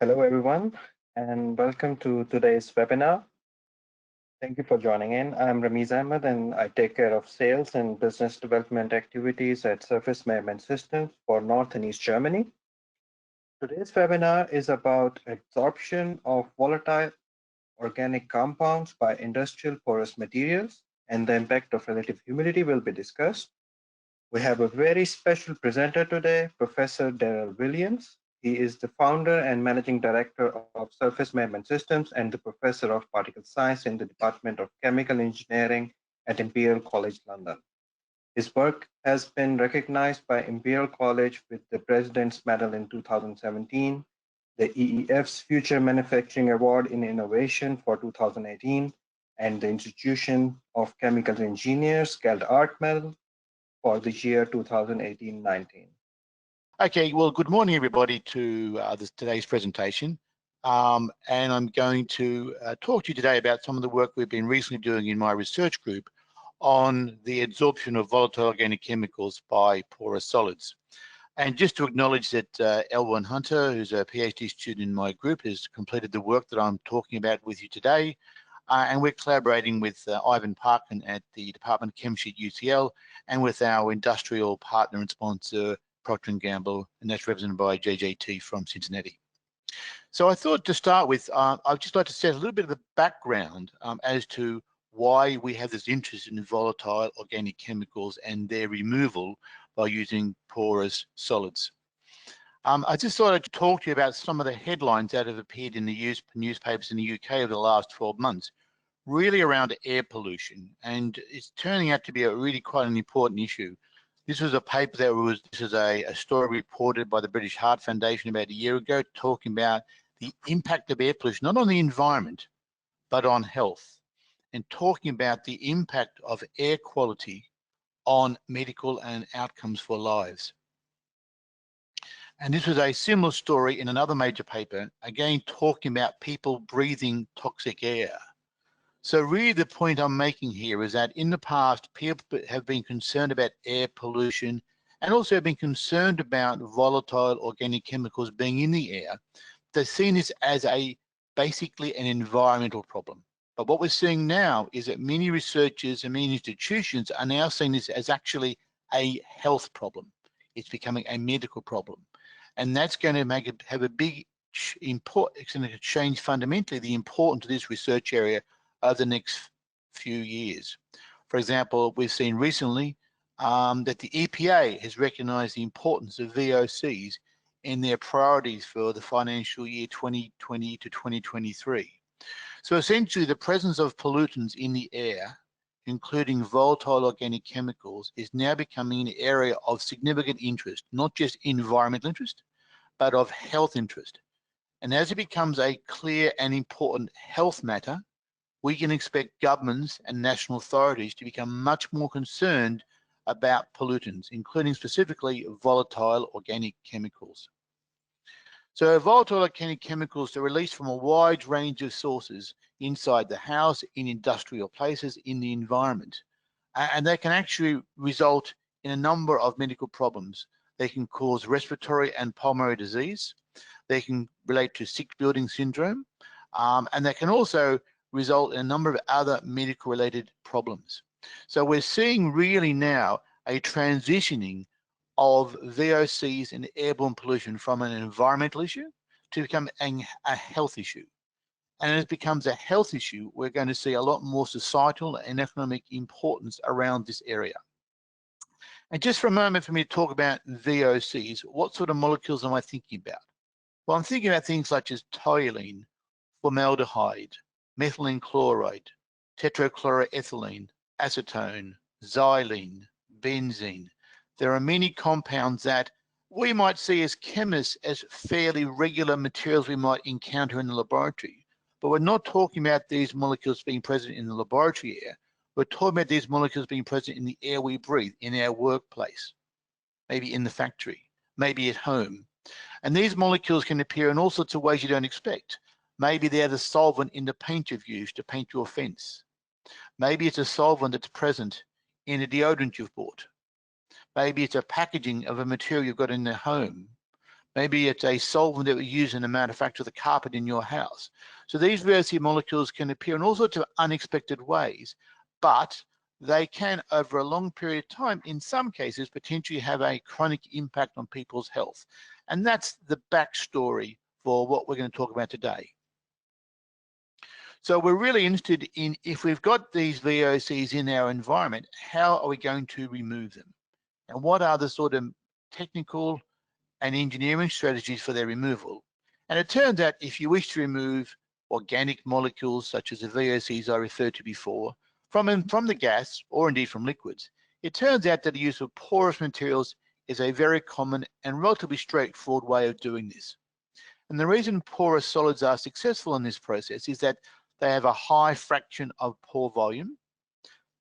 Hello, everyone, and welcome to today's webinar. Thank you for joining in. I'm Ramiz Ahmed, and I take care of sales and business development activities at Surface Measurement Systems for North and East Germany. Today's webinar is about adsorption of volatile organic compounds by industrial porous materials, and the impact of relative humidity will be discussed. We have a very special presenter today, Professor Daryl Williams. He is the founder and managing director of Surface Measurement Systems and the professor of particle science in the Department of Chemical Engineering at Imperial College London. His work has been recognized by Imperial College with the President's Medal in 2017, the EEF's Future Manufacturing Award in Innovation for 2018, and the Institution of Chemical Engineers Geld Art Medal for the year 2018-19. Okay, well, good morning, everybody, to today's presentation. And I'm going to talk to you today about some of the work we've been recently doing in my research group on the adsorption of volatile organic chemicals by porous solids. And just to acknowledge that Elwyn Hunter, who's a PhD student in my group, has completed the work that I'm talking about with you today. And we're collaborating with Ivan Parkin at the Department of Chemistry at UCL and with our industrial partner and sponsor, Procter & Gamble, and that's represented by JJT from Cincinnati. So I thought to start with, I'd just like to set a little bit of the background as to why we have this interest in volatile organic chemicals and their removal by using porous solids. I just thought I'd talk to you about some of the headlines that have appeared in the newspapers in the UK over the last 12 months, really around air pollution, and it's turning out to be a really quite an important issue. This was a paper this is a story reported by the British Heart Foundation about a year ago, talking about the impact of air pollution, not on the environment, but on health, and talking about the impact of air quality on medical and outcomes for lives. And this was a similar story in another major paper, again talking about people breathing toxic air. So really the point I'm making here is that in the past, people have been concerned about air pollution and also been concerned about volatile organic chemicals being in the air. They've seen this as basically an environmental problem. But what we're seeing now is that many researchers and many institutions are now seeing this as actually a health problem. It's becoming a medical problem. And that's going to have a big import. It's going to change fundamentally the importance of this research area over the next few years. For example, we've seen recently that the EPA has recognized the importance of VOCs in their priorities for the financial year 2020 to 2023. So essentially the presence of pollutants in the air, including volatile organic chemicals, is now becoming an area of significant interest, not just environmental interest, but of health interest. And as it becomes a clear and important health matter, we can expect governments and national authorities to become much more concerned about pollutants, including specifically volatile organic chemicals. So volatile organic chemicals are released from a wide range of sources inside the house, in industrial places, in the environment. And they can actually result in a number of medical problems. They can cause respiratory and pulmonary disease. They can relate to sick building syndrome. And they can also result in a number of other medical related problems. So we're seeing really now a transitioning of VOCs and airborne pollution from an environmental issue to become a health issue. And as it becomes a health issue, we're going to see a lot more societal and economic importance around this area. And just for a moment for me to talk about VOCs, what sort of molecules am I thinking about? Well, I'm thinking about things such as toluene, formaldehyde, methylene chloride, tetrachloroethylene, acetone, xylene, benzene. There are many compounds that we might see as chemists as fairly regular materials we might encounter in the laboratory. But we're not talking about these molecules being present in the laboratory air. We're talking about these molecules being present in the air we breathe, in our workplace, maybe in the factory, maybe at home. And these molecules can appear in all sorts of ways you don't expect. Maybe they're the solvent in the paint you've used to paint your fence. Maybe it's a solvent that's present in a deodorant you've bought. Maybe it's a packaging of a material you've got in the home. Maybe it's a solvent that we use in the manufacture of the carpet in your house. So these VOC molecules can appear in all sorts of unexpected ways, but they can, over a long period of time, in some cases, potentially have a chronic impact on people's health. And that's the backstory for what we're going to talk about today. So we're really interested in, if we've got these VOCs in our environment, how are we going to remove them? And what are the sort of technical and engineering strategies for their removal? And it turns out if you wish to remove organic molecules such as the VOCs I referred to before from the gas or indeed from liquids, it turns out that the use of porous materials is a very common and relatively straightforward way of doing this. And the reason porous solids are successful in this process is that they have a high fraction of pore volume,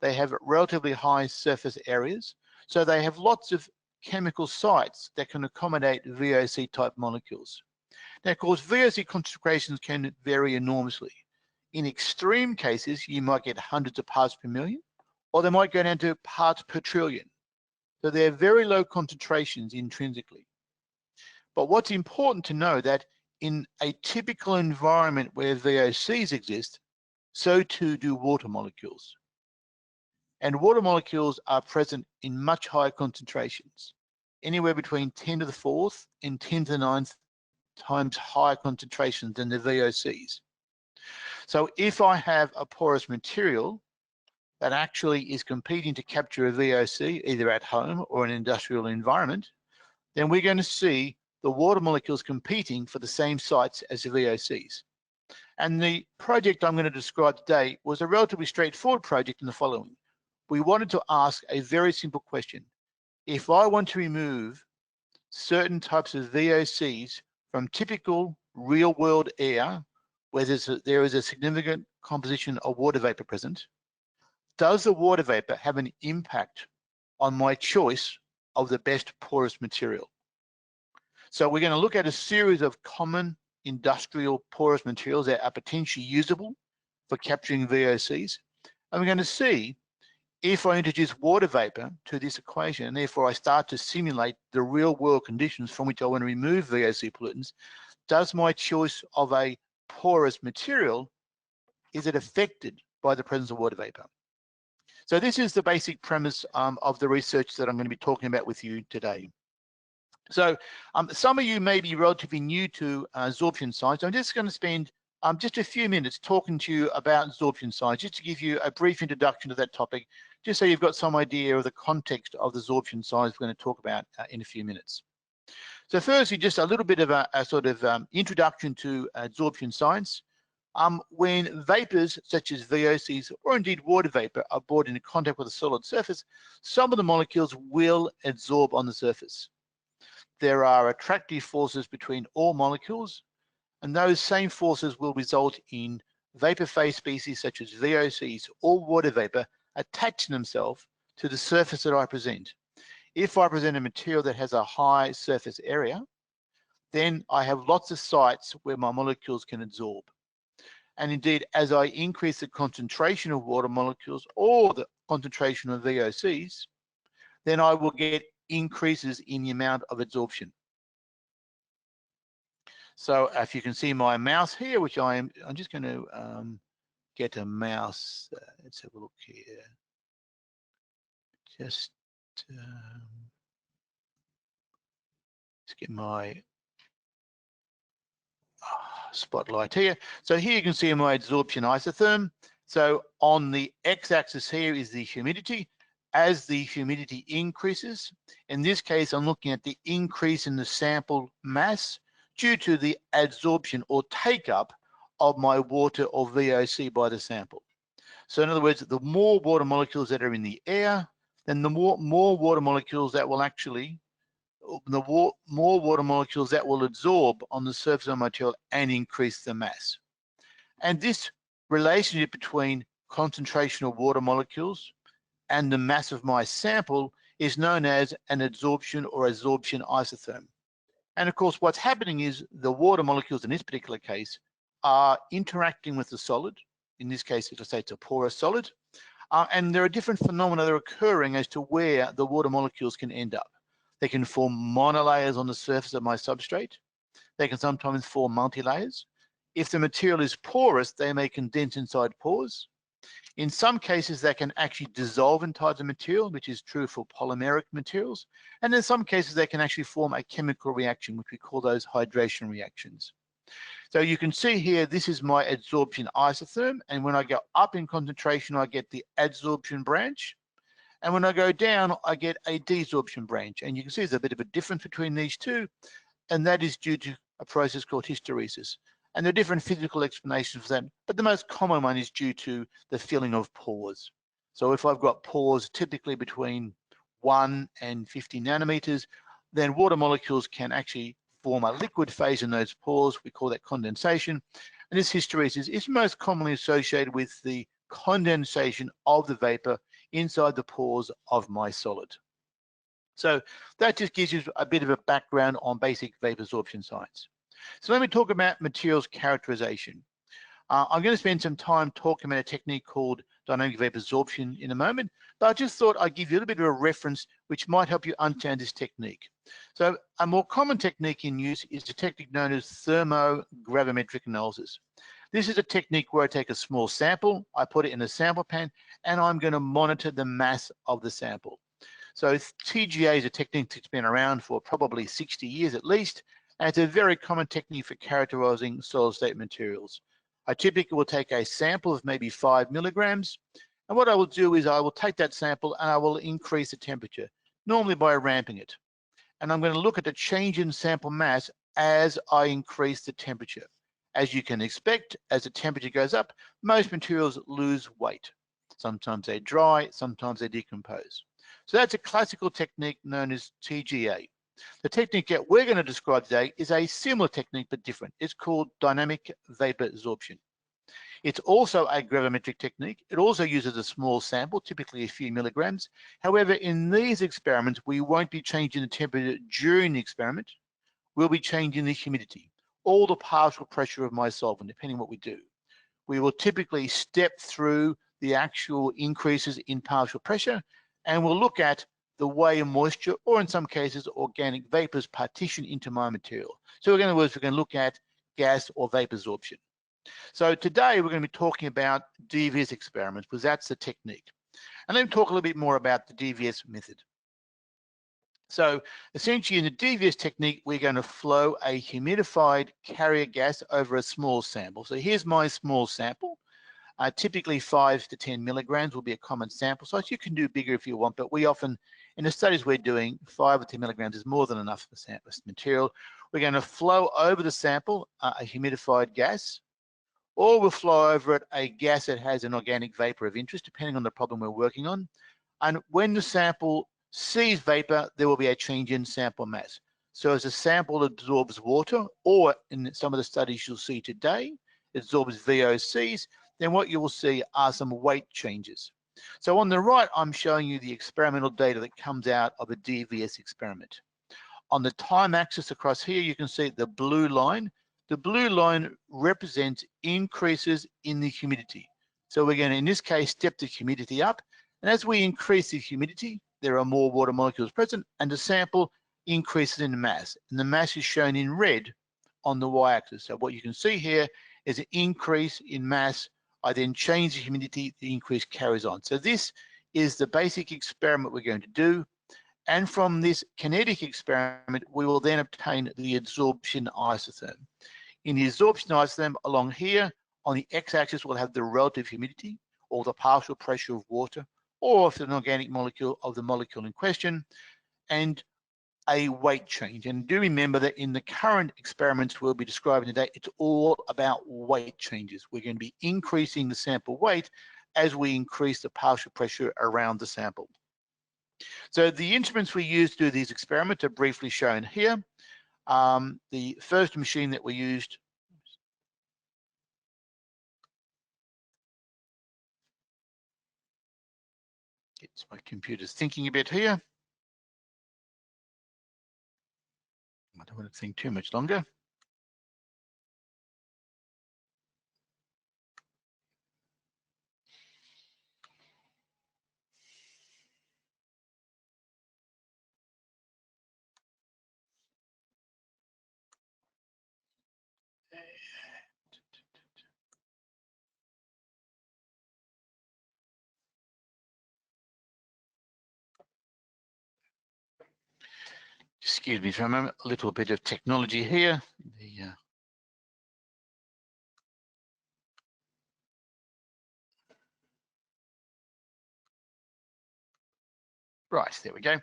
they have relatively high surface areas, so they have lots of chemical sites that can accommodate VOC type molecules. Now, of course, VOC concentrations can vary enormously. In extreme cases, you might get hundreds of parts per million, or they might go down to parts per trillion. So they're very low concentrations intrinsically. But what's important to know that in a typical environment where VOCs exist, so too do water molecules. And water molecules are present in much higher concentrations, anywhere between 10 to the 4th and 10 to the 9th times higher concentrations than the VOCs. So if I have a porous material that actually is competing to capture a VOC, either at home or in an industrial environment, then we're going to see the water molecules competing for the same sites as the VOCs. And the project I'm going to describe today was a relatively straightforward project in the following. We wanted to ask a very simple question. If I want to remove certain types of VOCs from typical real-world air, where there is a significant composition of water vapor present, does the water vapor have an impact on my choice of the best porous material? So we're going to look at a series of common industrial porous materials that are potentially usable for capturing VOCs. And we're going to see if I introduce water vapor to this equation, and therefore I start to simulate the real world conditions from which I want to remove VOC pollutants, does my choice of a porous material, is it affected by the presence of water vapor? So this is the basic premise of the research that I'm going to be talking about with you today. So some of you may be relatively new to adsorption science. I'm just going to spend just a few minutes talking to you about adsorption science, just to give you a brief introduction to that topic, just so you've got some idea of the context of the adsorption science we're going to talk about in a few minutes. So firstly, just a little bit of a sort of introduction to adsorption science. When vapors such as VOCs or indeed water vapor are brought into contact with a solid surface, some of the molecules will adsorb on the surface. There are attractive forces between all molecules, and those same forces will result in vapor phase species such as VOCs or water vapor attaching themselves to the surface that I present. If I present a material that has a high surface area, then I have lots of sites where my molecules can adsorb. And indeed, as I increase the concentration of water molecules or the concentration of VOCs, then I will get increases in the amount of adsorption. So if you can see my mouse here, which I'm just going to get a mouse. Let's have a look here. Just let's get my spotlight here. So here you can see my adsorption isotherm. So on the x-axis here is the humidity. As the humidity increases, in this case, I'm looking at the increase in the sample mass due to the adsorption or take-up of my water or VOC by the sample. So in other words, the more water molecules that are in the air, then the more water molecules that will actually, more water molecules that will adsorb on the surface of the material and increase the mass. And this relationship between concentration of water molecules and the mass of my sample is known as an adsorption or adsorption isotherm. And of course, what's happening is the water molecules in this particular case are interacting with the solid. In this case, as I say, it's a porous solid. And there are different phenomena that are occurring as to where the water molecules can end up. They can form monolayers on the surface of my substrate. They can sometimes form multi-layers. If the material is porous, they may condense inside pores. In some cases, they can actually dissolve inside the material, which is true for polymeric materials. And in some cases, they can actually form a chemical reaction, which we call those hydration reactions. So you can see here, this is my adsorption isotherm. And when I go up in concentration, I get the adsorption branch. And when I go down, I get a desorption branch. And you can see there's a bit of a difference between these two. And that is due to a process called hysteresis. And there are different physical explanations for that, but the most common one is due to the filling of pores. So if I've got pores typically between 1 and 50 nanometers, then water molecules can actually form a liquid phase in those pores. We call that condensation. And this hysteresis is most commonly associated with the condensation of the vapor inside the pores of my solid. So that just gives you a bit of a background on basic vapor absorption science. So let me talk about materials characterization. I'm going to spend some time talking about a technique called dynamic vapor absorption in a moment, but I just thought I'd give you a little bit of a reference which might help you understand this technique. So a more common technique in use is a technique known as thermogravimetric analysis. This is a technique where I take a small sample, I put it in a sample pan, and I'm going to monitor the mass of the sample. So TGA is a technique that's been around for probably 60 years at least, and it's a very common technique for characterizing solid state materials. I typically will take a sample of maybe 5 milligrams, and what I will do is I will take that sample and I will increase the temperature, normally by ramping it. And I'm going to look at the change in sample mass as I increase the temperature. As you can expect, as the temperature goes up, most materials lose weight. Sometimes they dry, sometimes they decompose. So that's a classical technique known as TGA. The technique that we're going to describe today is a similar technique but different. It's called dynamic vapor absorption. It's also a gravimetric technique. It also uses a small sample, typically a few milligrams. However, in these experiments, we won't be changing the temperature during the experiment. We'll be changing the humidity, or the partial pressure of my solvent, depending on what we do. We will typically step through the actual increases in partial pressure, and we'll look at the way moisture, or in some cases, organic vapors partition into my material. So we're going to look at gas or vapor absorption. So today we're going to be talking about DVS experiments, because that's the technique. And let me talk a little bit more about the DVS method. So essentially in the DVS technique, we're going to flow a humidified carrier gas over a small sample. So here's my small sample. Typically 5 to 10 milligrams will be a common sample size. You can do bigger if you want, but we often, in the studies we're doing, 5 or 10 milligrams is more than enough for sample material. We're going to flow over the sample a humidified gas, or we'll flow over it a gas that has an organic vapor of interest, depending on the problem we're working on. And when the sample sees vapor, there will be a change in sample mass. So as the sample absorbs water, or in some of the studies you'll see today, it absorbs VOCs, then what you will see are some weight changes. So on the right, I'm showing you the experimental data that comes out of a DVS experiment. On the time axis across here, you can see the blue line. The blue line represents increases in the humidity. So we're going to, in this case, step the humidity up. And as we increase the humidity, there are more water molecules present, and the sample increases in mass. And the mass is shown in red on the y-axis. So what you can see here is an increase in mass. I then change the humidity, the increase carries on. So this is the basic experiment we're going to do. And from this kinetic experiment, we will then obtain the adsorption isotherm. In the adsorption isotherm along here, on the x-axis, we'll have the relative humidity, or the partial pressure of water, or if it's an organic molecule, of the molecule in question, and a weight change. And do remember that in the current experiments we'll be describing today, it's all about weight changes. We're going to be increasing the sample weight as we increase the partial pressure around the sample. So the instruments we use to do these experiments are briefly shown here. The first machine that we used, gets my computer's thinking a bit here. I don't want to think too much longer. Excuse me for a moment, a little bit of technology here. Right, there we go.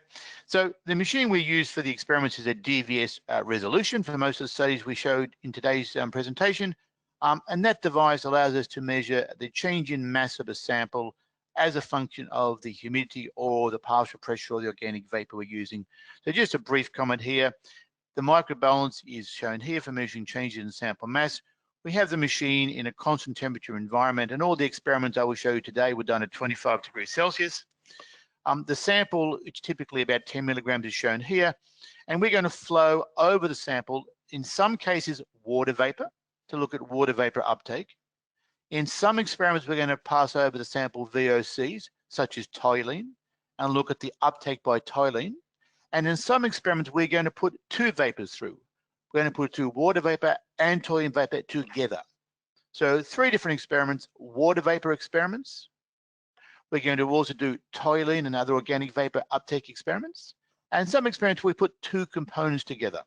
So the machine we use for the experiments is a DVS resolution for most of the studies we showed in today's presentation. And that device allows us to measure the change in mass of a sample as a function of the humidity or the partial pressure or the organic vapor we're using. So just a brief comment here. The microbalance is shown here for measuring changes in sample mass. We have the machine in a constant temperature environment, and all the experiments I will show you today were done at 25 degrees Celsius. The sample, which typically about 10 milligrams, is shown here, and we're going to flow over the sample, in some cases water vapor, to look at water vapor uptake. In some experiments, we're going to pass over the sample VOCs, such as toluene, and look at the uptake by toluene. And in some experiments, we're going to put two vapors through. We're going to put through water vapor and toluene vapor together. So 3 different experiments: water vapor experiments. We're going to also do toluene and other organic vapor uptake experiments. And some experiments, we put 2 components together.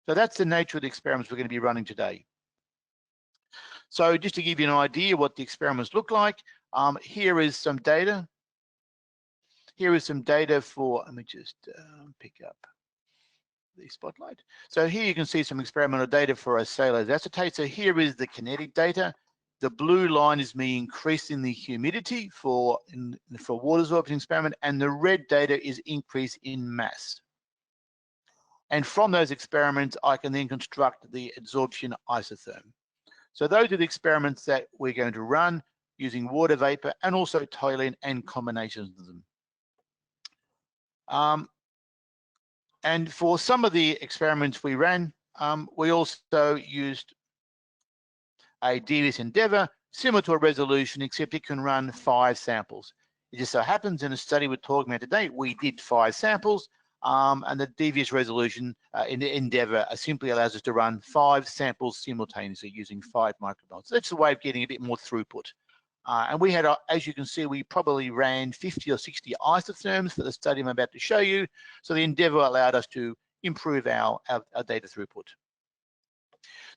So that's the nature of the experiments we're going to be running today. So just to give you an idea what the experiments look like, here is some data. Here is some data for, let me just pick up the spotlight. So here you can see some experimental data for a cellulose acetate. So here is the kinetic data. The blue line is me increasing the humidity for water absorption experiment, and the red data is increase in mass. And from those experiments, I can then construct the adsorption isotherm. So those are the experiments that we're going to run using water vapor and also toluene and combinations of them. And for some of the experiments we ran, we also used a DVS Endeavour, similar to a resolution, except it can run 5 samples. It just so happens in a study we're talking about today, we did 5 samples, and the DVS resolution in the Endeavour simply allows us to run 5 samples simultaneously using 5 microbalance. So that's the way of getting a bit more throughput. And we had, as you can see, we probably ran 50 or 60 isotherms for the study I'm about to show you. So the Endeavour allowed us to improve our data throughput.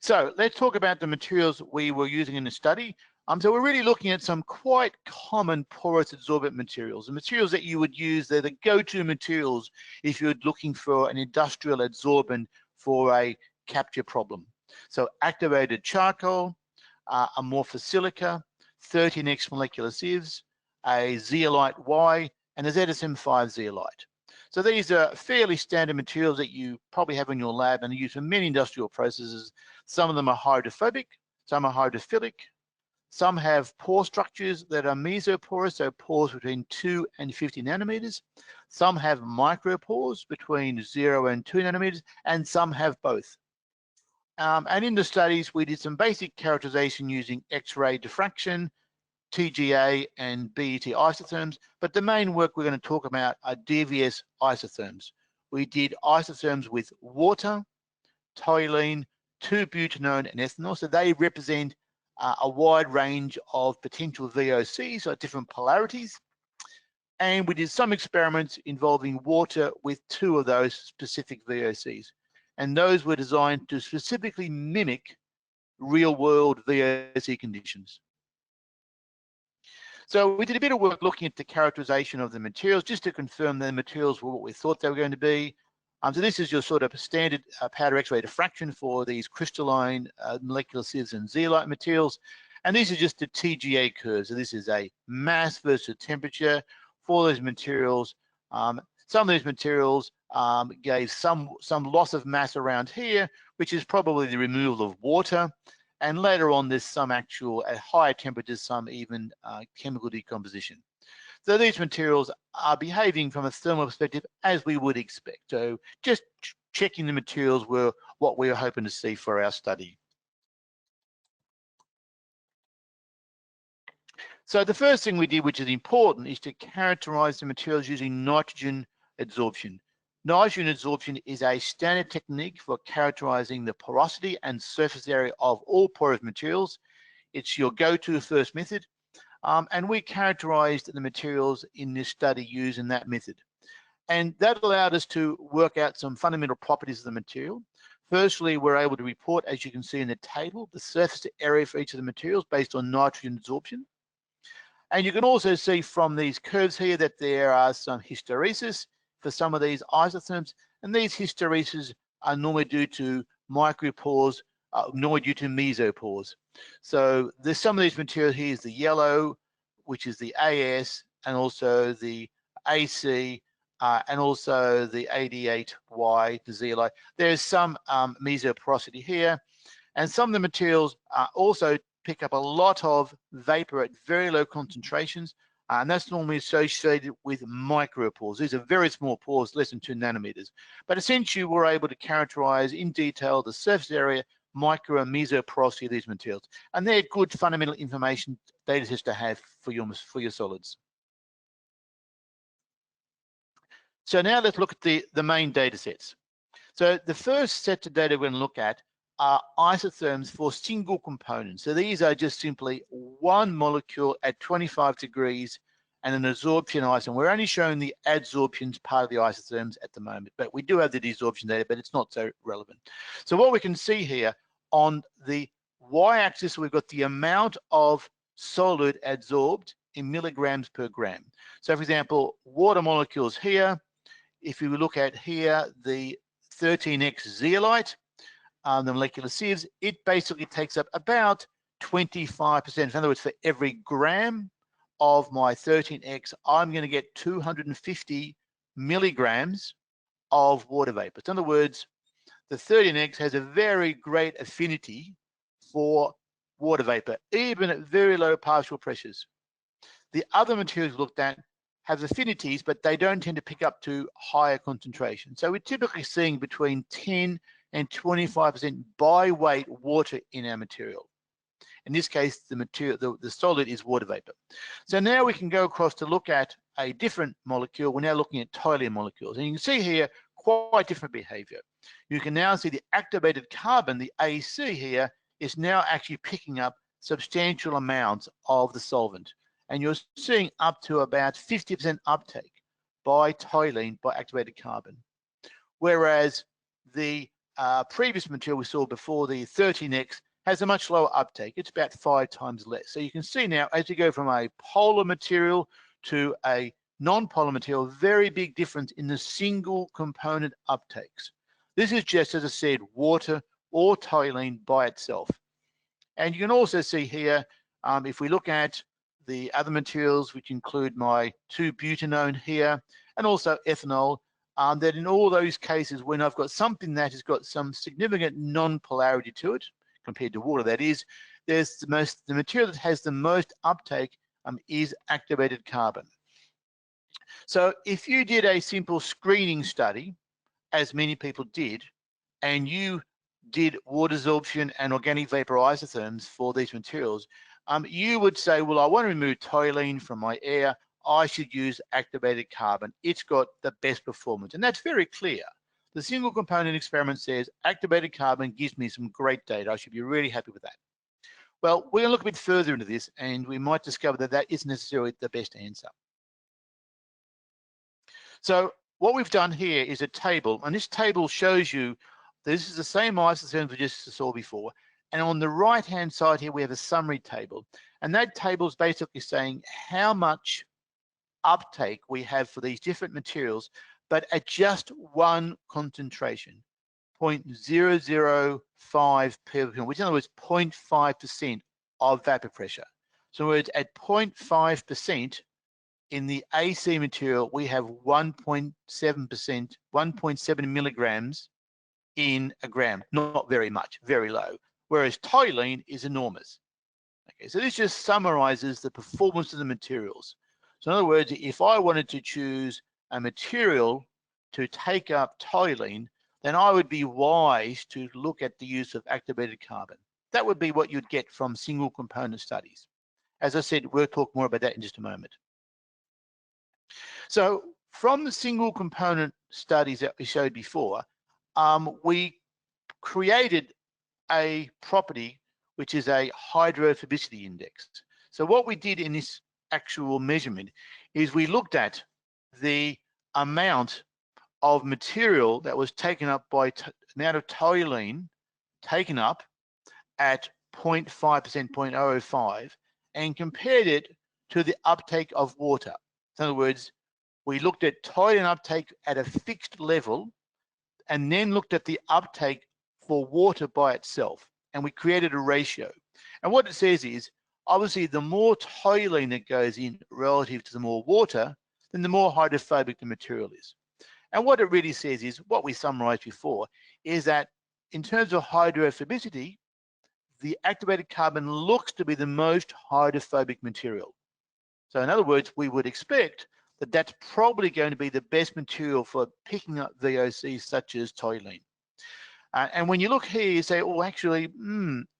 So let's talk about the materials we were using in the study. So we're really looking at some quite common porous adsorbent materials. The materials that you would use, they're the go-to materials if you're looking for an industrial adsorbent for a capture problem. So activated charcoal, amorphous silica, 13X molecular sieves, a zeolite Y, and a ZSM5 zeolite. So these are fairly standard materials that you probably have in your lab and are used for many industrial processes. Some of them are hydrophobic, some are hydrophilic, some have pore structures that are mesoporous, so pores between 2 and 50 nanometers. Some have micropores between 0 and 2 nanometers, and some have both. And in the studies, we did some basic characterization using X-ray diffraction, TGA and BET isotherms, but the main work we're going to talk about are DVS isotherms. We did isotherms with water, toluene, 2-butanone and ethanol, so they represent a wide range of potential VOCs, so different polarities. And we did some experiments involving water with 2 of those specific VOCs. And those were designed to specifically mimic real-world VOC conditions. So we did a bit of work looking at the characterization of the materials, just to confirm the materials were what we thought they were going to be. So this is your sort of standard powder X-ray diffraction for these crystalline molecular sieves and zeolite materials. And these are just the TGA curves. So this is a mass versus temperature for those materials. Some of these materials gave some loss of mass around here, which is probably the removal of water. And later on, there's some actual, at higher temperatures, some even chemical decomposition. So these materials are behaving from a thermal perspective as we would expect. So just checking the materials were what we were hoping to see for our study. So the first thing we did, which is important, is to characterize the materials using nitrogen adsorption. Nitrogen adsorption is a standard technique for characterizing the porosity and surface area of all porous materials. It's your go-to first method, and we characterized the materials in this study using that method. And that allowed us to work out some fundamental properties of the material. Firstly, we're able to report, as you can see in the table, the surface area for each of the materials based on nitrogen adsorption. And you can also see from these curves here that there are some hysteresis for some of these isotherms, and these hysteresis are normally due to micropores, normally due to mesopores. So there's some of these materials here is the yellow, which is the AS, and also the AC, and also the 88Y, the zeolite. There's some mesoporosity here, and some of the materials also pick up a lot of vapor at very low concentrations, and that's normally associated with micropores. These are very small pores, less than 2 nanometers. But essentially, we're able to characterize in detail the surface area, micro and mesoporosity of these materials, and they're good fundamental information data sets to have for your solids. So now let's look at the main data sets. So the first set of data we're going to look at are isotherms for single components. So these are just simply one molecule at 25 degrees and an adsorption isotherm. We're only showing the adsorptions part of the isotherms at the moment, but we do have the desorption data, but it's not so relevant. So what we can see here on the y-axis, we've got the amount of solid adsorbed in milligrams per gram. So for example, water molecules here, if you look at here, the 13X zeolite, the molecular sieves, it basically takes up about 25%. In other words, for every gram of my 13X, I'm going to get 250 milligrams of water vapor. In other words, the 13X has a very great affinity for water vapor, even at very low partial pressures. The other materials looked at have affinities, but they don't tend to pick up to higher concentrations. So we're typically seeing between 10 and 25% by weight water in our material. In this case, the solid is water vapor. So now we can go across to look at a different molecule. We're now looking at toluene molecules. And you can see here quite different behavior. You can now see the activated carbon, the AC here, is now actually picking up substantial amounts of the solvent. And you're seeing up to about 50% uptake by toluene by activated carbon. Whereas the previous material we saw before, the 13X, has a much lower uptake. It's about 5 times less. So you can see now, as you go from a polar material to a non-polar material, very big difference in the single component uptakes. This is just, as I said, water or toluene by itself. And you can also see here, if we look at the other materials, which include my 2-butanone here, and also ethanol, that in all those cases, when I've got something that has got some significant non-polarity to it, compared to water, that is, there's the material that has the most uptake is activated carbon. So if you did a simple screening study, as many people did, and you did water adsorption and organic vapor isotherms for these materials, you would say, well, I want to remove toluene from my air. I should use activated carbon. It's got the best performance. And that's very clear. The single component experiment says activated carbon gives me some great data. I should be really happy with that. Well, we're going to look a bit further into this, and we might discover that that isn't necessarily the best answer. So what we've done here is a table, and this table shows you this is the same isotherms we just saw before. And on the right-hand side here, we have a summary table. And that table is basically saying how much uptake we have for these different materials, but at just one concentration, 0.005 ppm, which in other words, 0.5% of vapor pressure. So in other words, at 0.5% in the AC material, we have 1.7%, 1.7 milligrams in a gram. Not very much, very low. Whereas toluene is enormous. Okay, so this just summarizes the performance of the materials. So in other words, if I wanted to choose a material to take up toluene, then I would be wise to look at the use of activated carbon. That would be what you'd get from single component studies. As I said, we'll talk more about that in just a moment. So from the single component studies that we showed before, we created a property which is a hydrophobicity index. So what we did in this actual measurement is we looked at the amount of material that was taken up by amount of toluene taken up at 0.5%, 0.005, and compared it to the uptake of water. In other words, we looked at toluene uptake at a fixed level and then looked at the uptake for water by itself, and we created a ratio. And what it says is, obviously, the more toluene that goes in relative to the more water, then the more hydrophobic the material is. And what it really says is, what we summarized before, is that in terms of hydrophobicity, the activated carbon looks to be the most hydrophobic material. So in other words, we would expect that that's probably going to be the best material for picking up VOCs such as toluene. And when you look here, you say, oh, actually,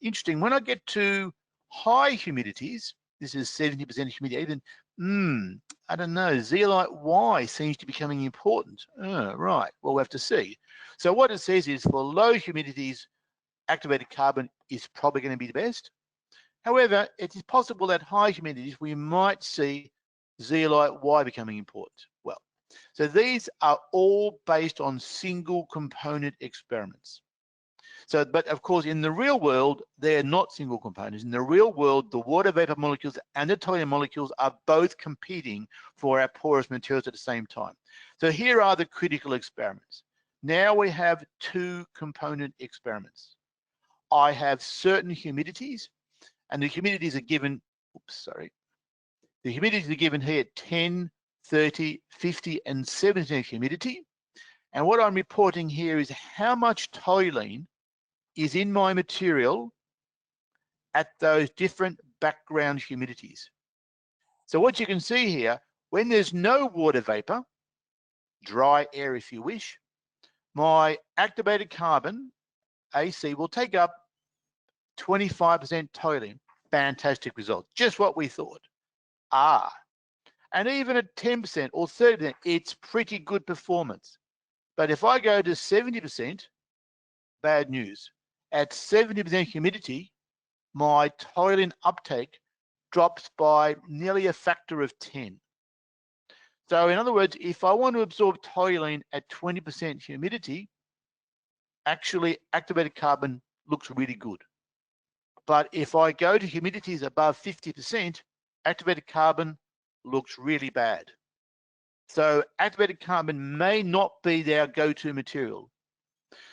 interesting. When I get to high humidities, this is 70% humidity, even, I don't know, zeolite Y seems to be becoming important. Right, well, we'll have to see. So what it says is for low humidities, activated carbon is probably going to be the best. However, it is possible that high humidities, we might see zeolite Y becoming important. Well, so these are all based on single component experiments. So, but of course, in the real world, they're not single components. In the real world, the water vapor molecules and the toluene molecules are both competing for our porous materials at the same time. So here are the critical experiments. Now we have two component experiments. I have certain humidities, and the humidities are given, the humidities are given here at 10, 30, 50, and 70% humidity. And what I'm reporting here is how much toluene is in my material at those different background humidities. So what you can see here, when there's no water vapor, dry air if you wish, my activated carbon, AC, will take up 25% toluene. Fantastic result, just what we thought. And even at 10% or 30%, it's pretty good performance. But if I go to 70%, bad news. At 70% humidity, my toluene uptake drops by nearly a factor of 10. So in other words, if I want to absorb toluene at 20% humidity, actually activated carbon looks really good. But if I go to humidities above 50%, activated carbon looks really bad. So activated carbon may not be their go-to material.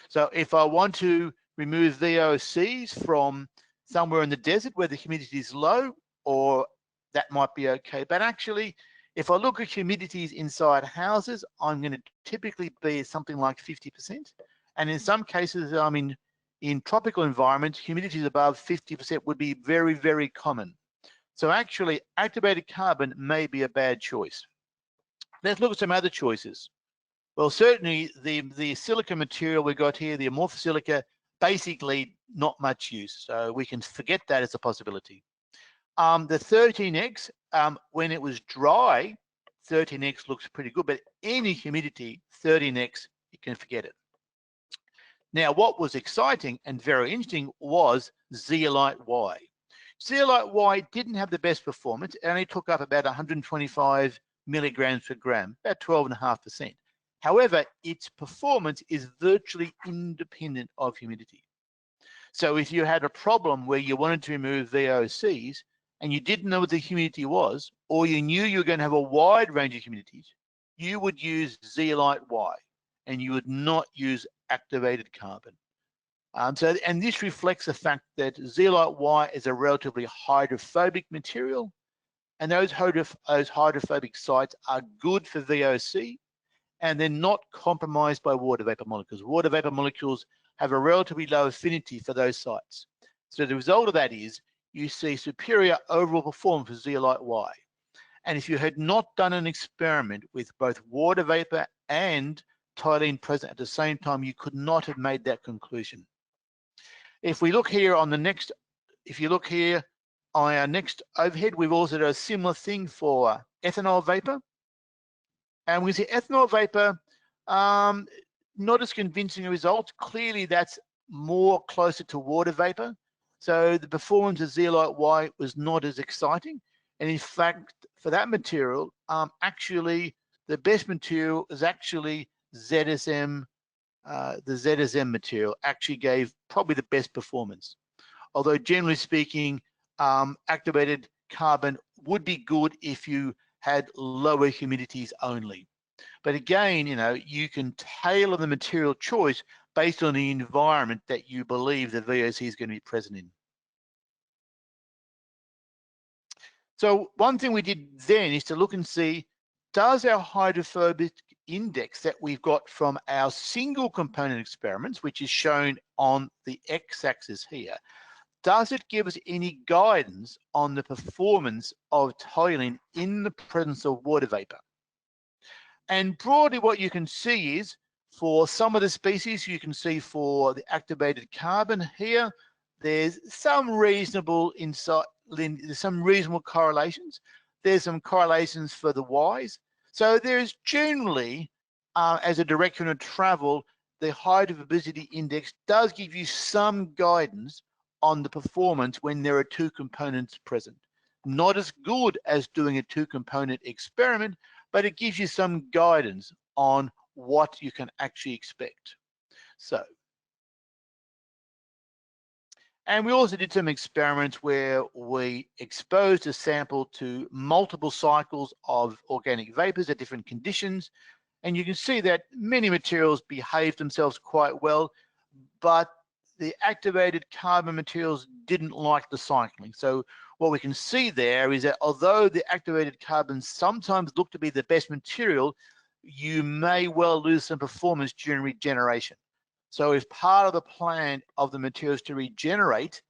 So if I want to remove VOCs from somewhere in the desert where the humidity is low, or that might be okay. But actually, if I look at humidities inside houses, I'm going to typically be something like 50%. And in some cases, I mean, in tropical environments, humidities above 50% would be very, very common. So actually, activated carbon may be a bad choice. Let's look at some other choices. Well, certainly the silica material we got here, the amorphous silica, basically not much use. So we can forget that as a possibility. The 13X, when it was dry, 13X looks pretty good, but any humidity, 13X, you can forget it. Now, what was exciting and very interesting was zeolite Y. Zeolite Y didn't have the best performance. It only took up about 125 milligrams per gram, about 12.5%. However, its performance is virtually independent of humidity. So if you had a problem where you wanted to remove VOCs and you didn't know what the humidity was, or you knew you were going to have a wide range of humidities, you would use zeolite Y and you would not use activated carbon. And this reflects the fact that zeolite Y is a relatively hydrophobic material, and those hydrophobic sites are good for VOC, and they're not compromised by water vapor molecules. Water vapor molecules have a relatively low affinity for those sites. So the result of that is you see superior overall performance for zeolite Y. And if you had not done an experiment with both water vapor and toluene present at the same time, you could not have made that conclusion. If we look here on the next, if you look here on our next overhead, we've also done a similar thing for ethanol vapor. And we see ethanol vapor, not as convincing a result. Clearly, that's more closer to water vapor. So the performance of zeolite Y was not as exciting. And in fact, for that material, actually, the best material is actually ZSM. The ZSM material actually gave probably the best performance. Although generally speaking, activated carbon would be good if you had lower humidities only. But again, you can tailor the material choice based on the environment that you believe the VOC is going to be present in. So one thing we did then is to look and see, does our hydrophobic index that we've got from our single component experiments, which is shown on the x-axis here, does it give us any guidance on the performance of toluene in the presence of water vapor? And broadly what you can see is, for some of the species, you can see for the activated carbon here, there's some reasonable insight, there's some reasonable correlations. There's some correlations for the Ys. So there's generally, as a direction of travel, the hydrophobicity index does give you some guidance on the performance when there are two components present. Not as good as doing a two-component experiment, but it gives you some guidance on what you can actually expect. So, and we also did some experiments where we exposed a sample to multiple cycles of organic vapors at different conditions. And you can see that many materials behave themselves quite well, but the activated carbon materials didn't like the cycling. So what we can see there is that although the activated carbons sometimes look to be the best material, you may well lose some performance during regeneration. So if part of the plan of the materials to regenerate,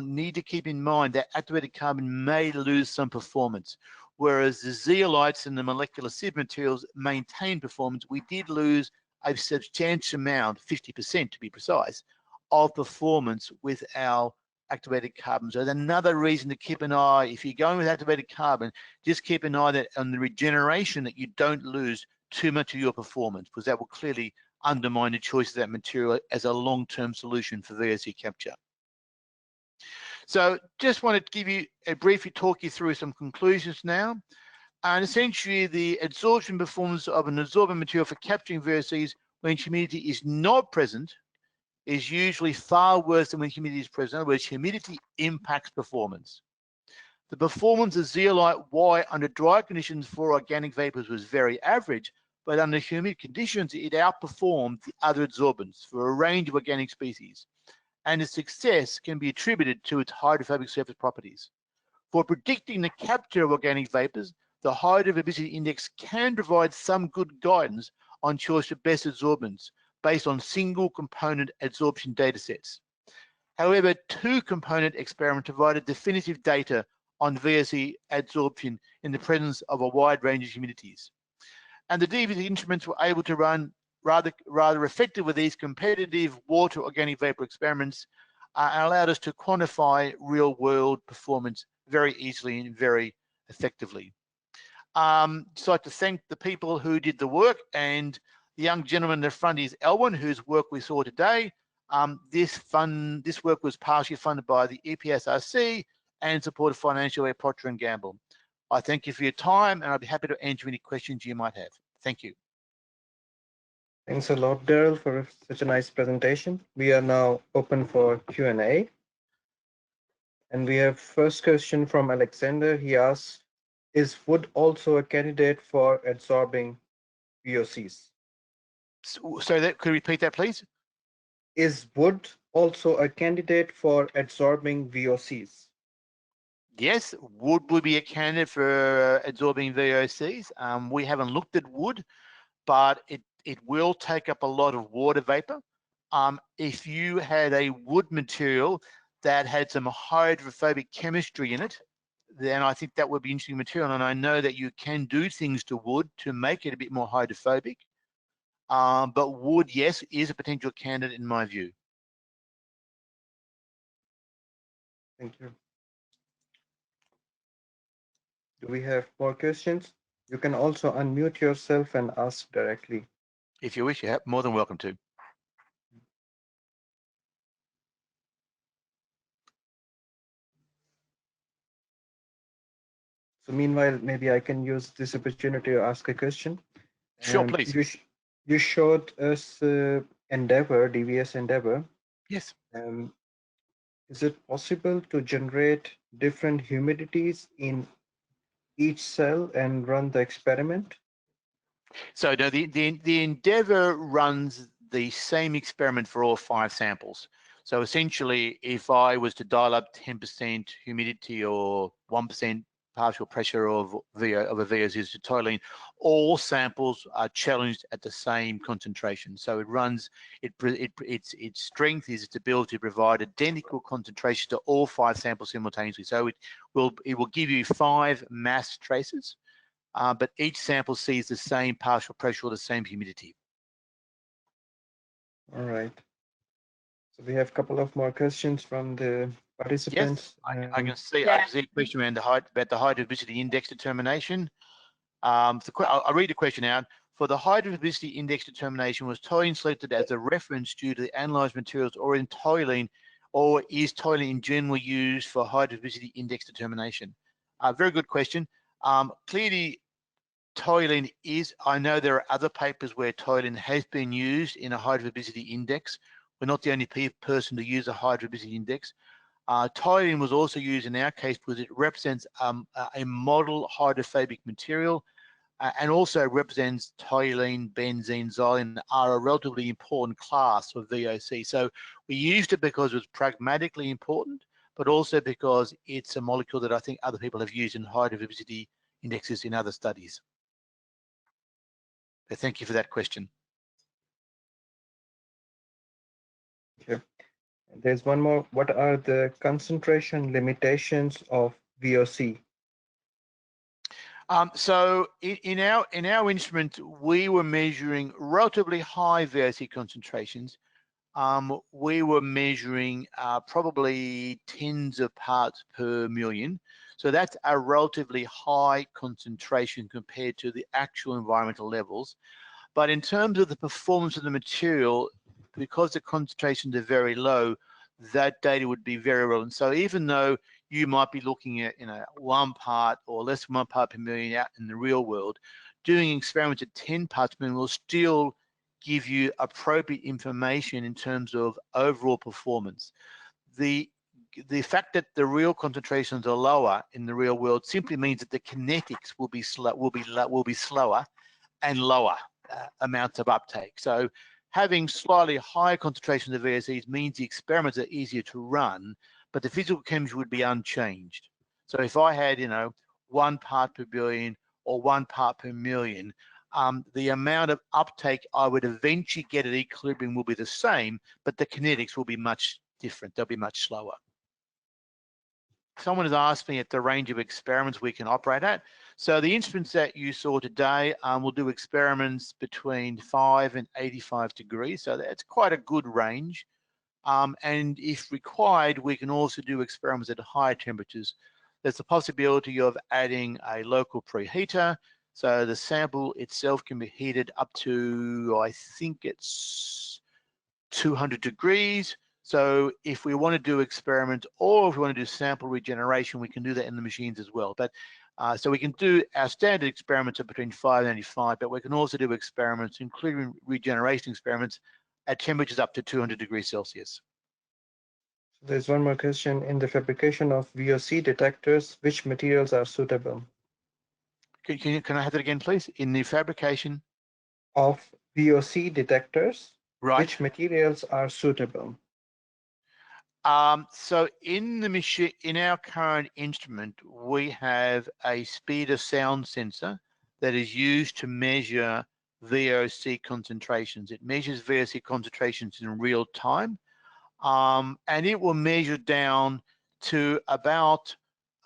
need to keep in mind that activated carbon may lose some performance. Whereas the zeolites and the molecular sieve materials maintain performance, we did lose a substantial amount, 50% to be precise, of performance with our activated carbon. So there's another reason to keep an eye. If you're going with activated carbon, just keep an eye that on the regeneration, that you don't lose too much of your performance, because that will clearly undermine the choice of that material as a long-term solution for VOC capture. So just wanted to give you briefly talk you through some conclusions now. And essentially the adsorption performance of an adsorbent material for capturing VOCs when humidity is not present is usually far worse than when humidity is present. In other words, humidity impacts performance. The performance of zeolite Y under dry conditions for organic vapors was very average, but under humid conditions, it outperformed the other adsorbents for a range of organic species, and its success can be attributed to its hydrophobic surface properties. For predicting the capture of organic vapors, the hydrophobicity index can provide some good guidance on choice of best adsorbents based on single component adsorption datasets. However, two-component experiment provided definitive data on VOC adsorption in the presence of a wide range of humidities. And the DVT instruments were able to run rather effective with these competitive water organic vapor experiments and allowed us to quantify real-world performance very easily and very effectively. So I'd like to thank the people who did the work, and the young gentleman in the front is Elwin, whose work we saw today. This work was partially funded by the EPSRC and supported financially by Procter & Gamble. I thank you for your time, and I'd be happy to answer any questions you might have. Thank you. Thanks a lot, Daryl, for such a nice presentation. We are now open for Q&A. And we have first question from Alexander. He asks, is wood also a candidate for adsorbing VOCs? So could you repeat that, please? Is wood also a candidate for adsorbing VOCs? Yes, wood would be a candidate for adsorbing VOCs. We haven't looked at wood, but it will take up a lot of water vapor. If you had a wood material that had some hydrophobic chemistry in it, then I think that would be interesting material. And I know that you can do things to wood to make it a bit more hydrophobic. But wood, yes, is a potential candidate in my view. Thank you. Do we have more questions? You can also unmute yourself and ask directly. If you wish, you're more than welcome to. So meanwhile, maybe I can use this opportunity to ask a question. Sure, Um, please. you sh you showed us Endeavor, DVS Endeavor. Yes. Um, is it possible to generate different humidities in each cell and run the experiment? So no, the Endeavour runs the same experiment for all 5 samples. So essentially, if I was to dial up 10% humidity or 1% partial pressure of a VOCs to toluene, all samples are challenged at the same concentration. So it runs its strength is its ability to provide identical concentration to all 5 samples simultaneously. So it will give you 5 mass traces. But each sample sees the same partial pressure or the same humidity. All right. So we have a couple of more questions from the Yes, participants. I can see. I can see a question around about the hydrophobicity index determination. I'll read the question out. For the hydrophobicity index determination, was toluene selected as a reference due to the analyzed materials or in toluene, or is toluene in general used for hydrophobicity index determination? Very good question. Clearly, toluene is, I know there are other papers where toluene has been used in a hydrophobicity index. We're not the only person to use a hydrophobicity index. Toluene was also used in our case because it represents a model hydrophobic material and also represents toluene, benzene, xylene are a relatively important class of VOC. So we used it because it was pragmatically important, but also because it's a molecule that I think other people have used in hydrophobicity indexes in other studies. So thank you for that question. Okay. There's one more. What are the concentration limitations of VOC? So in our instrument, we were measuring relatively high VOC concentrations. We were measuring probably tens of parts per million. So that's a relatively high concentration compared to the actual environmental levels. But in terms of the performance of the material, because the concentrations are very low, that data would be very relevant. So even though you might be looking at 1 part or less than 1 part per million out in the real world, doing experiments at 10 parts per million will still give you appropriate information in terms of overall performance. The fact that the real concentrations are lower in the real world simply means that the kinetics will be slower and lower amounts of uptake. So having slightly higher concentrations of VOCs means the experiments are easier to run, but the physical chemistry would be unchanged. So if I had, 1 part per billion or 1 part per million, the amount of uptake I would eventually get at equilibrium will be the same, but the kinetics will be much different. They'll be much slower. Someone has asked me at the range of experiments we can operate at. So the instruments that you saw today will do experiments between 5 and 85 degrees. So that's quite a good range. And if required, we can also do experiments at higher temperatures. There's the possibility of adding a local preheater. So the sample itself can be heated up to, I think it's 200 degrees. So if we want to do experiments or if we want to do sample regeneration, we can do that in the machines as well. But so we can do our standard experiments are between 5 and 85, but we can also do experiments, including regeneration experiments, at temperatures up to 200 degrees Celsius. There's one more question. In the fabrication of VOC detectors, which materials are suitable? Can I have that again, please? In the fabrication Of VOC detectors, right. which materials are suitable? So in the machine, in our current instrument, we have a speed of sound sensor that is used to measure VOC concentrations. It measures VOC concentrations in real time, and it will measure down to about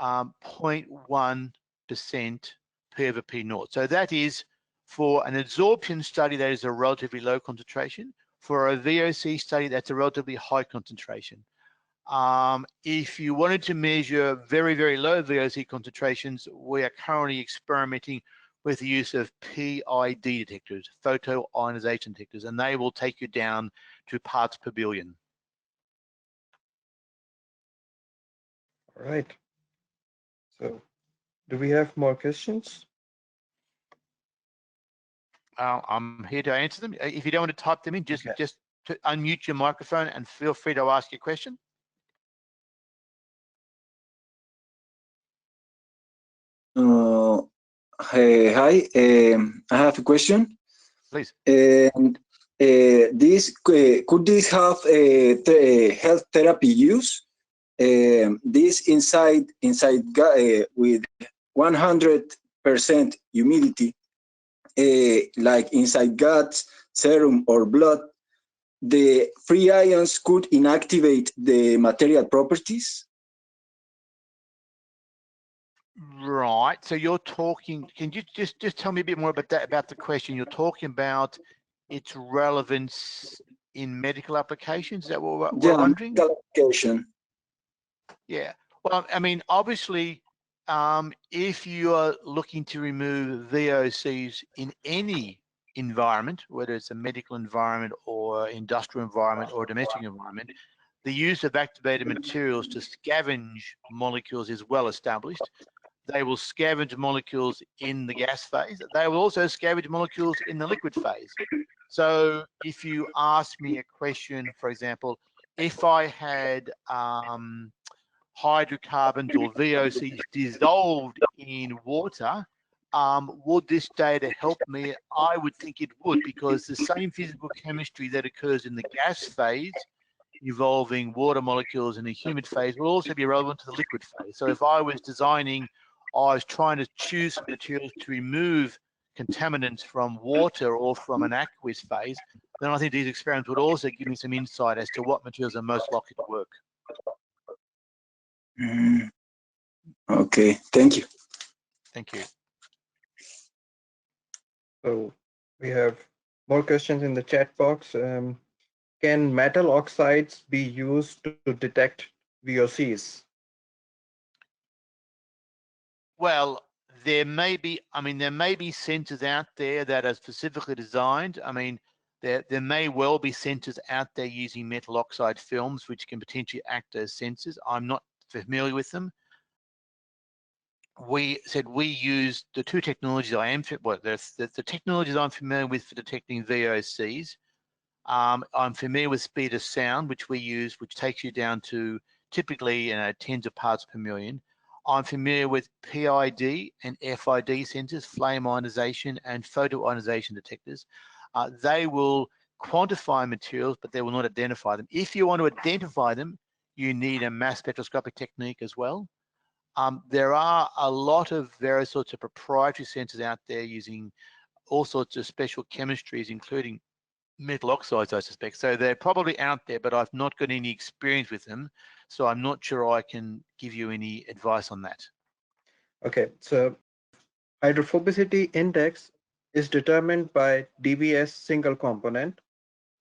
0.1% P over P naught. So that is for an adsorption study, that is a relatively low concentration. For a VOC study, that's a relatively high concentration. If you wanted to measure very, very low VOC concentrations, we are currently experimenting with the use of PID detectors, photoionization detectors, and they will take you down to parts per billion. All right. So Do we have more questions? I'm here to answer them. If you don't want to type them in, just Okay. to unmute your microphone and feel free to ask your question. Hi, I have a question. Please. And this could this have health therapy use? This inside with 100% humidity, like inside guts, serum, or blood, the free ions could inactivate the material properties. Right. So you're talking. Can you just tell me a bit more about that? About the question you're talking about, its relevance in medical applications. Is that what we're wondering? Medical application. Yeah. Well, I mean, obviously, if you are looking to remove VOCs in any environment, whether it's a medical environment or industrial environment or domestic environment, the use of activated materials to scavenge molecules is well established. They will scavenge molecules in the gas phase. They will also scavenge molecules in the liquid phase. So if you ask me a question, for example, if I had hydrocarbons or VOCs dissolved in water, would this data help me? I would think it would, because the same physical chemistry that occurs in the gas phase involving water molecules in the humid phase will also be relevant to the liquid phase. So if I was designing, I was trying to choose materials to remove contaminants from water or from an aqueous phase, then I think these experiments would also give me some insight as to what materials are most likely to work. Okay, thank you. Thank you. So we have more questions in the chat box. Can metal oxides be used to detect VOCs? Well, there may be sensors out there that are specifically designed. I mean, there may well be sensors out there using metal oxide films, which can potentially act as sensors. I'm not familiar with them. We use the two technologies the technologies I'm familiar with for detecting VOCs. I'm familiar with speed of sound, which we use, which takes you down to typically tens of parts per million. I'm familiar with PID and FID sensors, flame ionization and photoionization detectors. They will quantify materials, but they will not identify them. If you want to identify them, you need a mass spectroscopic technique as well. There are a lot of various sorts of proprietary sensors out there using all sorts of special chemistries, including metal oxides, I suspect. So they're probably out there, but I've not got any experience with them. So I'm not sure I can give you any advice on that. Okay, so hydrophobicity index is determined by DBS single component.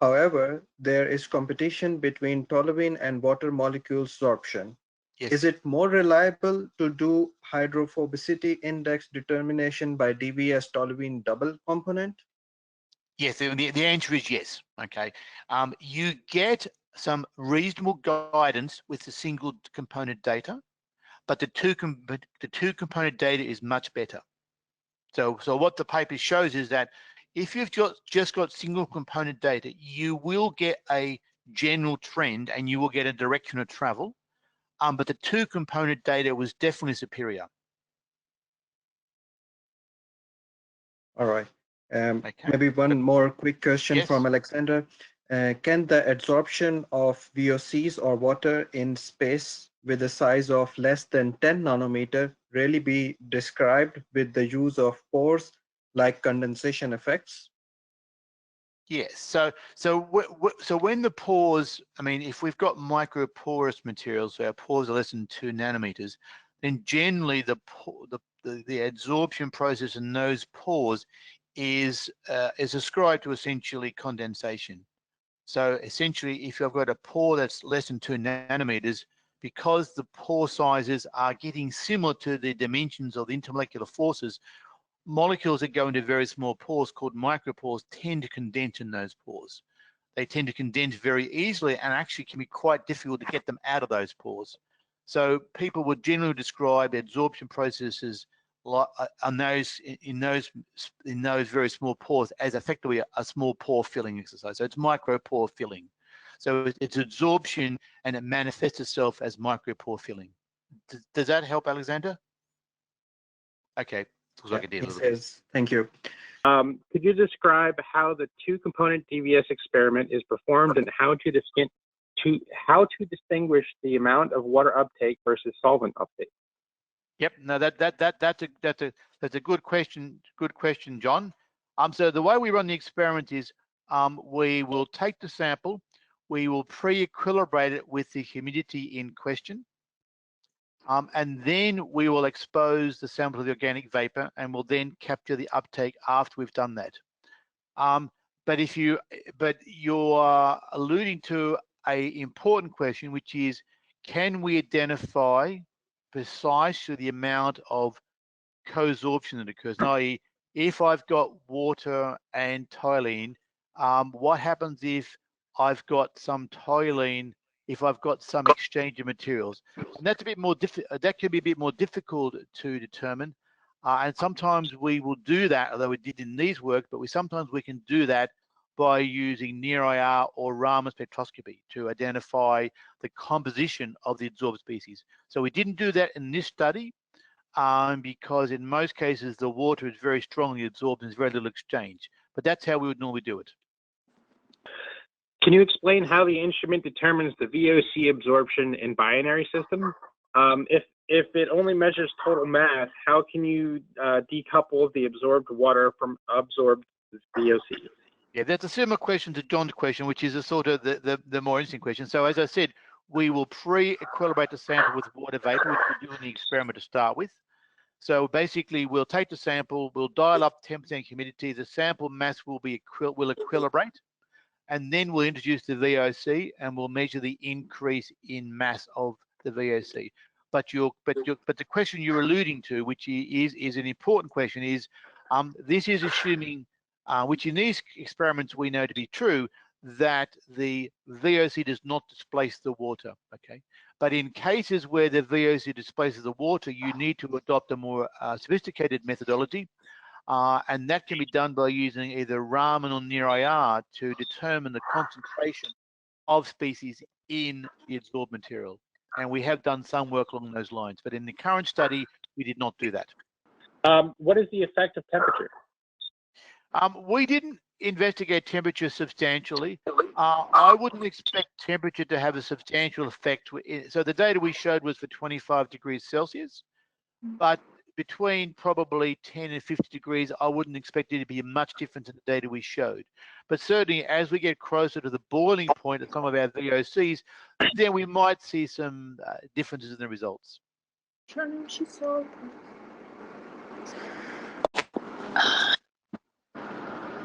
However, there is competition between toluene and water molecule absorption. Yes. Is it more reliable to do hydrophobicity index determination by DBS toluene double component? Yes, the answer is yes. Okay. You get some reasonable guidance with the single component data, but the two component data is much better. So what the paper shows is that if you've just got single component data, you will get a general trend and you will get a direction of travel. But the two component data was definitely superior. All right. Okay. Maybe one more quick question Yes. from Alexander. Can the adsorption of VOCs or water in space with a size of less than 10 nanometer really be described with the use of pores like condensation effects? Yes. So when the pores, I mean, if we've got microporous materials, so our pores are less than 2 nanometers, then generally the adsorption process in those pores is ascribed to essentially condensation. So essentially, if you've got a pore that's less than 2 nanometers, because the pore sizes are getting similar to the dimensions of the intermolecular forces, molecules that go into very small pores called micropores tend to condense in those pores. They tend to condense very easily and actually can be quite difficult to get them out of those pores. So people would generally describe adsorption processes on those in those very small pores as effectively a small pore filling exercise. So it's micro pore filling. So it's adsorption, and it manifests itself as micro pore filling. Does that help, Alexander? Okay, looks like it did a little bit. Thank you. Could you describe how the two-component DVS experiment is performed and how to distinguish the amount of water uptake versus solvent uptake? Yep, no, that's a good question. Good question, John. So the way we run the experiment is we will take the sample, we will pre-equilibrate it with the humidity in question, and then we will expose the sample to the organic vapor, and we'll then capture the uptake after we've done that. But you're alluding to an important question, which is, can we identify precisely the amount of co-absorption that occurs? Now, if I've got water and toluene, what happens if I've got some toluene, if I've got some exchange of materials? And that's a bit more that can be a bit more difficult to determine. And sometimes we will do that, although we did in these work, but sometimes we can do that by using near-IR or Raman spectroscopy to identify the composition of the adsorbed species. So we didn't do that in this study because in most cases the water is very strongly adsorbed and there's very little exchange. But that's how we would normally do it. Can you explain how the instrument determines the VOC absorption in binary system? If it only measures total mass, how can you decouple the absorbed water from absorbed VOC? Yeah, that's a similar question to John's question, which is a sort of the more interesting question. So as I said, we will pre-equilibrate the sample with water vapor, which we do in the experiment to start with. So basically, we'll take the sample, we'll dial up 10% humidity, the sample mass will equilibrate, and then we'll introduce the VOC and we'll measure the increase in mass of the VOC. But the question you're alluding to, which is an important question, is this is assuming, which in these experiments we know to be true, that the VOC does not displace the water, okay? But in cases where the VOC displaces the water, you need to adopt a more sophisticated methodology, and that can be done by using either Raman or near-IR to determine the concentration of species in the adsorbed material. And we have done some work along those lines, but in the current study, we did not do that. What is the effect of temperature? We didn't investigate temperature substantially. I wouldn't expect temperature to have a substantial effect. So the data we showed was for 25 degrees Celsius, but between probably 10 and 50 degrees, I wouldn't expect it to be much different in the data we showed. But certainly as we get closer to the boiling point of some of our VOCs, then we might see some differences in the results.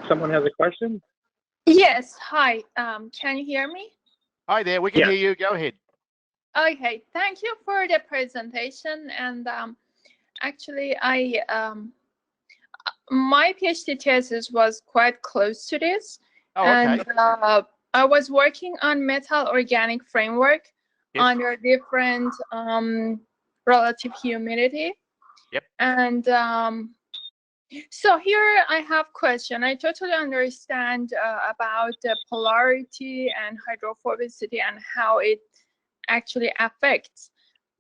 Someone has a question? Yes, hi. Can you hear me? Hi there, we can hear you. Go ahead. Okay, thank you for the presentation. And actually, my PhD thesis was quite close to this. Oh, okay. And I was working on metal organic framework under different relative humidity. Yep. And so here I have a question. I totally understand about the polarity and hydrophobicity and how it actually affects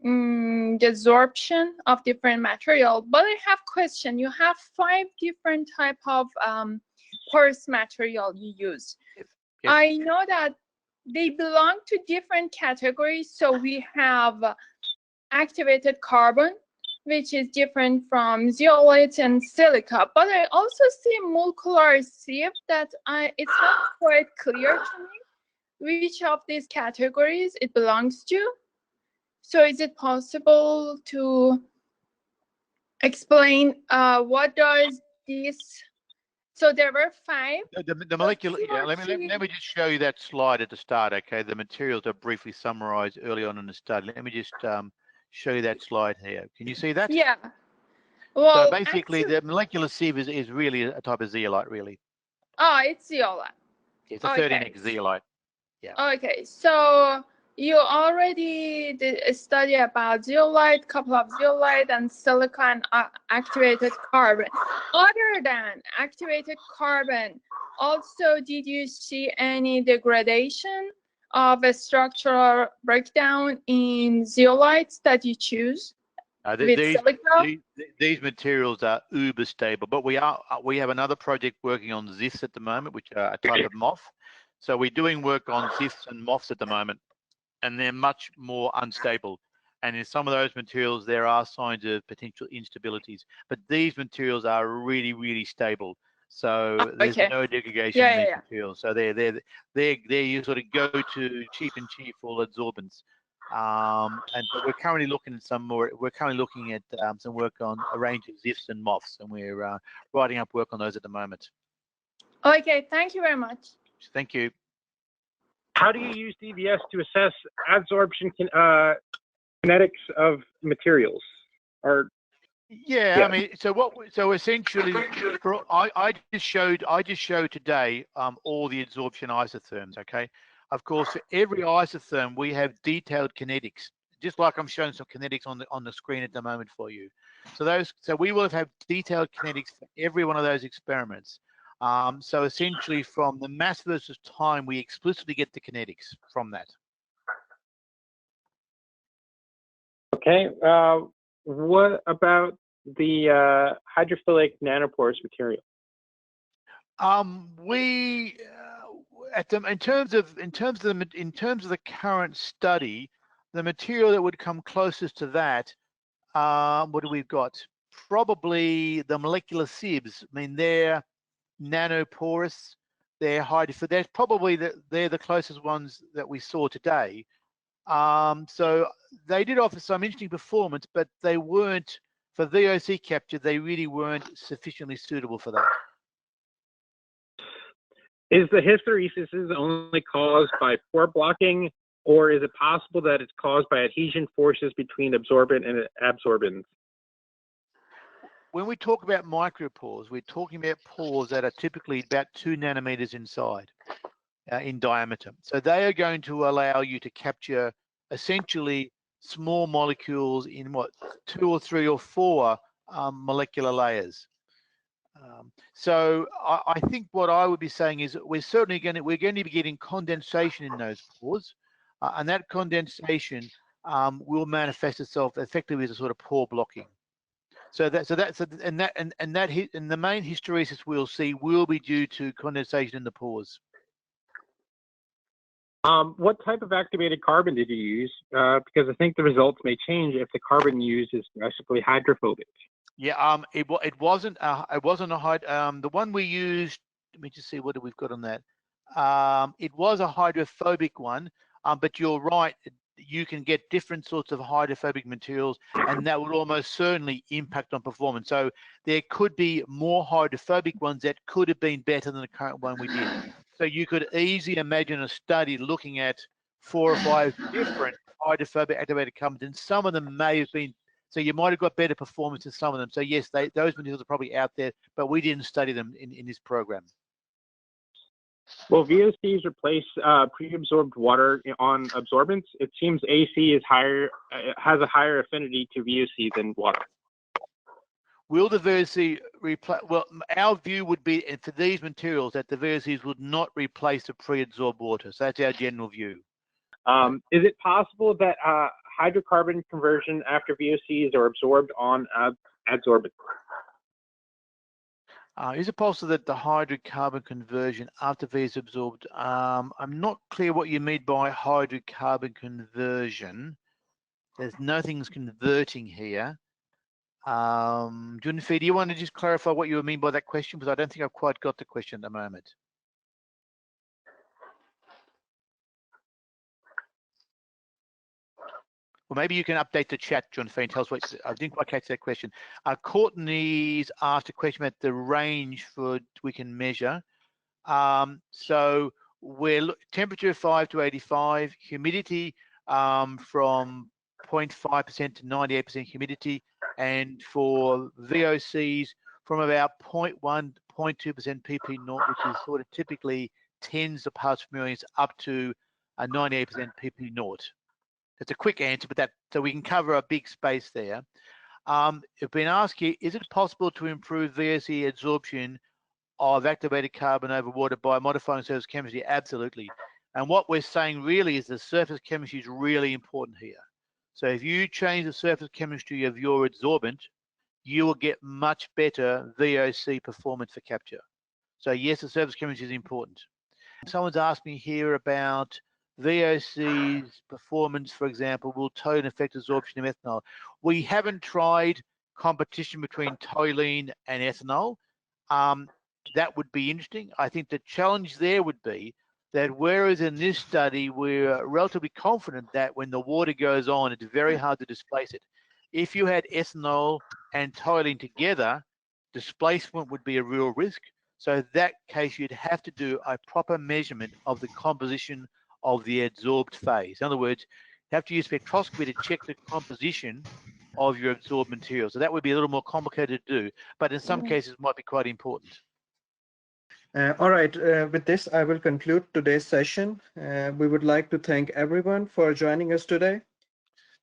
the absorption of different material. But I have a question. You have 5 different type of porous material you use. Yes. I know that they belong to different categories. So we have activated carbon, which is different from zeolite and silica. But I also see molecular sieve that it's not quite clear to me which of these categories it belongs to. So is it possible to explain what does this? So there were 5. The molecular, let me just show you that slide at the start, okay? The materials are briefly summarized early on in the study. Let me just show you that slide here. Can you see that? Yeah. Well, so basically, the molecular sieve is really a type of zeolite, really. Oh, it's zeolite. It's a 13X zeolite. Yeah. Okay, so You already did a study about zeolite, couple of zeolite, and silica and activated carbon. Other than activated carbon, also, did you see any degradation of a structural breakdown in zeolites that you choose with silica? These materials are uber stable, but we have another project working on ZIFs at the moment, which are a type of moth. So we're doing work on ZIFs and moths at the moment, and they're much more unstable. And in some of those materials, there are signs of potential instabilities. But these materials are really, really stable. So there's no degradation in these materials. So they're you sort of go to cheap and cheap for adsorbents. But we're currently looking at some more. We're currently looking at some work on a range of ZIFs and moths, and we're writing up work on those at the moment. Okay, thank you very much. Thank you. How do you use DVS to assess adsorption kinetics of materials? Or I mean, so essentially, I just showed today all the adsorption isotherms. Okay, of course, for every isotherm we have detailed kinetics, just like I'm showing some kinetics on the screen at the moment for you. So we will have detailed kinetics for every one of those experiments. So essentially, from the mass versus time, we explicitly get the kinetics from that. Okay. What about the hydrophilic nanoporous material? In terms of the current study, the material that would come closest to that, what do we've got? Probably the molecular sieves. I mean, they're nanoporous. They're they're probably they're the closest ones that we saw today. So they did offer some interesting performance, but they weren't, for VOC capture, they really weren't sufficiently suitable for that. Is the hysteresis only caused by pore blocking, or is it possible that it's caused by adhesion forces between absorbent and adsorbents? When we talk about micropores, we're talking about pores that are typically about 2 nanometers inside. In diameter. So they are going to allow you to capture essentially small molecules in 2 or 3 or 4 molecular layers. So I think what I would be saying is we're going to be getting condensation in those pores, and that condensation will manifest itself effectively as a sort of pore blocking. And the main hysteresis we'll see will be due to condensation in the pores. What type of activated carbon did you use? Because I think the results may change if the carbon used is aggressively hydrophobic. Yeah, it wasn't a the one we used. Let me just see what we've got on that. It was a hydrophobic one, but you're right. You can get different sorts of hydrophobic materials, and that would almost certainly impact on performance. So there could be more hydrophobic ones that could have been better than the current one we did. So you could easily imagine a study looking at 4 or 5 different hydrophobic activated carbons, and some of them may have been, so you might have got better performance in some of them. So yes, those materials are probably out there, but we didn't study them in this program. Will VOCs replace pre-absorbed water on absorbents? It seems AC is higher, has a higher affinity to VOC than water. Will the VOC replace? Well, our view would be for these materials that the VOCs would not replace the pre-absorbed water. So that's our general view. Is it possible that hydrocarbon conversion after VOCs are absorbed on adsorbents? Is it possible that the hydrocarbon conversion after V is absorbed? I'm not clear what you mean by hydrocarbon conversion. There's nothing's converting here. Junfi, do you want to just clarify what you mean by that question? Because I don't think I've quite got the question at the moment. Well, maybe you can update the chat, Junfi, and tell us what, I didn't quite catch that question. Courtney's asked a question about the range for we can measure. So we're temperature 5 to 85, humidity from 0.5% to 98% humidity, and for VOCs from about 0.1 to 0.2% pp0, which is sort of typically tens of parts per million, up to 98% PP naught. That's a quick answer, but so we can cover a big space there. I've been asked here, is it possible to improve VOC adsorption of activated carbon over water by modifying surface chemistry? Absolutely. And what we're saying really is the surface chemistry is really important here. So if you change the surface chemistry of your adsorbent, you will get much better VOC performance for capture. So yes, the surface chemistry is important. Someone's asked me here about VOC's performance, for example, will toluene affect absorption of ethanol? We haven't tried competition between toluene and ethanol. That would be interesting. I think the challenge there would be that whereas in this study, we're relatively confident that when the water goes on, it's very hard to displace it. If you had ethanol and toluene together, displacement would be a real risk. So in that case, you'd have to do a proper measurement of the composition of the adsorbed phase. In other words, you have to use spectroscopy to check the composition of your adsorbed material. So that would be a little more complicated to do, but in some cases might be quite important. All right, with this, I will conclude today's session. We would like to thank everyone for joining us today.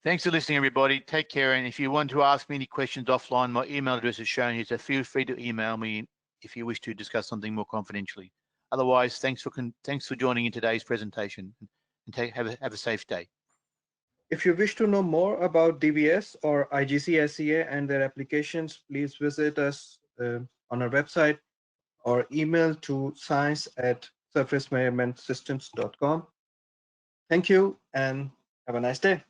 Thanks for listening, everybody. Take care. And if you want to ask me any questions offline, my email address is shown here, so feel free to email me if you wish to discuss something more confidentially. Otherwise, thanks for joining in today's presentation, and have a safe day. If you wish to know more about DVS or IGC-SEA and their applications, please visit us on our website or email to science@surfacemeasurementsystems.com. Thank you and have a nice day.